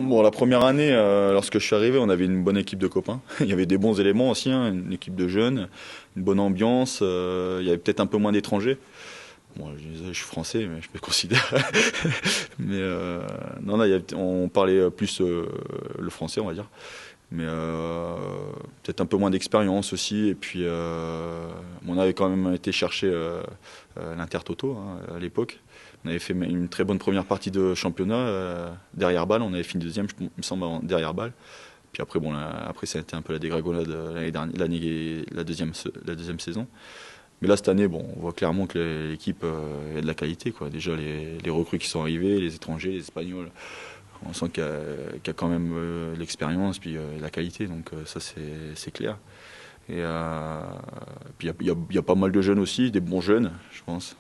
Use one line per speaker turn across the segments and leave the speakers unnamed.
Bon, la première année, lorsque je suis arrivé, on avait une bonne équipe de copains. Il y avait des bons éléments aussi, hein, une équipe de jeunes, une bonne ambiance. Il y avait peut-être un peu moins d'étrangers. Bon, je suis français, mais je me considère. Mais non, on parlait plus le français, on va dire. Mais peut-être un peu moins d'expérience aussi. Et puis, on avait quand même été chercher l'Intertoto hein, à l'époque. On avait fait une très bonne première partie de championnat derrière balle. On avait fini deuxième, il me semble, derrière balle. Puis après, bon, après ça a été un peu la dégringolade la deuxième saison. Mais là, cette année, bon, on voit clairement que l'équipe a de la qualité, quoi. Déjà, les recrues qui sont arrivées, les étrangers, les Espagnols, on sent qu'il y a quand même l'expérience puis la qualité, donc ça c'est clair. Et puis il y a pas mal de jeunes aussi, des bons jeunes, je pense.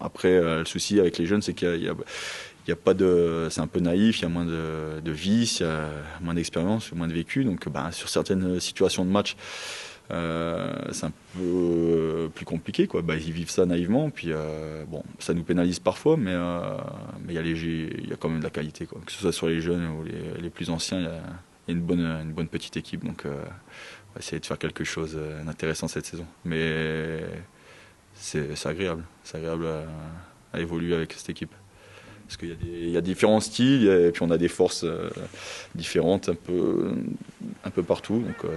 Après, le souci avec les jeunes, c'est qu'il y a pas de, c'est un peu naïf, il y a moins de vices, il y a moins d'expérience, moins de vécu. Donc, sur certaines situations de match, c'est un peu plus compliqué, quoi. Ils vivent ça naïvement, puis bon, ça nous pénalise parfois, mais il y a quand même de la qualité, quoi. Que ce soit sur les jeunes ou les plus anciens, il y a une bonne petite équipe, donc on va essayer de faire quelque chose d'intéressant cette saison. Mais c'est agréable, à évoluer avec cette équipe. Parce qu'il y a différents styles, et puis on a des forces différentes un peu partout, donc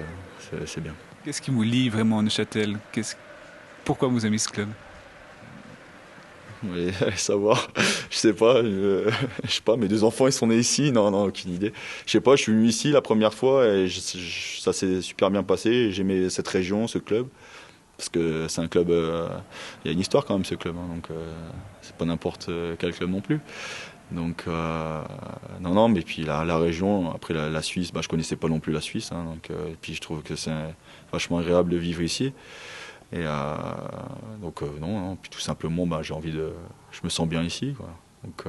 c'est bien.
Qu'est-ce qui vous lie vraiment à Neuchâtel? Pourquoi vous aimez ce club?
Vous voulez savoir? Je sais pas. Je sais pas. Mes deux enfants, ils sont nés ici. Non, aucune idée. Je sais pas. Je suis venu ici la première fois et ça s'est super bien passé. J'aimais cette région, ce club, parce que c'est un club. Il y a une histoire quand même, ce club. Hein, donc c'est pas n'importe quel club non plus. Donc non, mais puis la région. Après la Suisse, je connaissais pas non plus la Suisse. Hein, donc et puis je trouve que c'est vachement agréable de vivre ici. Et donc non, puis tout simplement, je me sens bien ici, quoi. Donc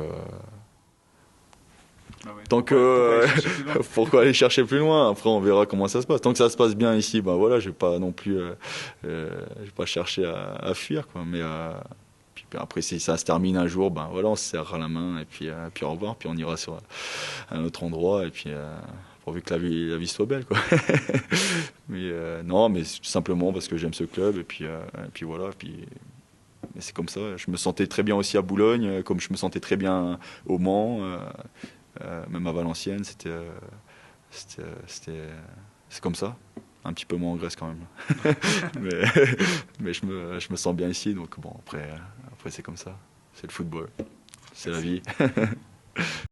tant que pourquoi aller chercher plus loin? Après, on verra comment ça se passe. Tant que ça se passe bien ici, voilà, je vais pas non plus, je vais pas chercher à fuir, quoi. Mais puis après, si ça se termine un jour, voilà, on se serrera la main et puis au revoir, puis on ira sur un autre endroit et puis. Pourvu que la vie soit belle, quoi. Mais non, mais tout simplement parce que j'aime ce club et puis voilà. Mais c'est comme ça. Je me sentais très bien aussi à Boulogne, comme je me sentais très bien au Mans, même à Valenciennes. C'est comme ça. Un petit peu moins en Grèce quand même. mais je me sens bien ici, donc bon après c'est comme ça. C'est le football, c'est la vie.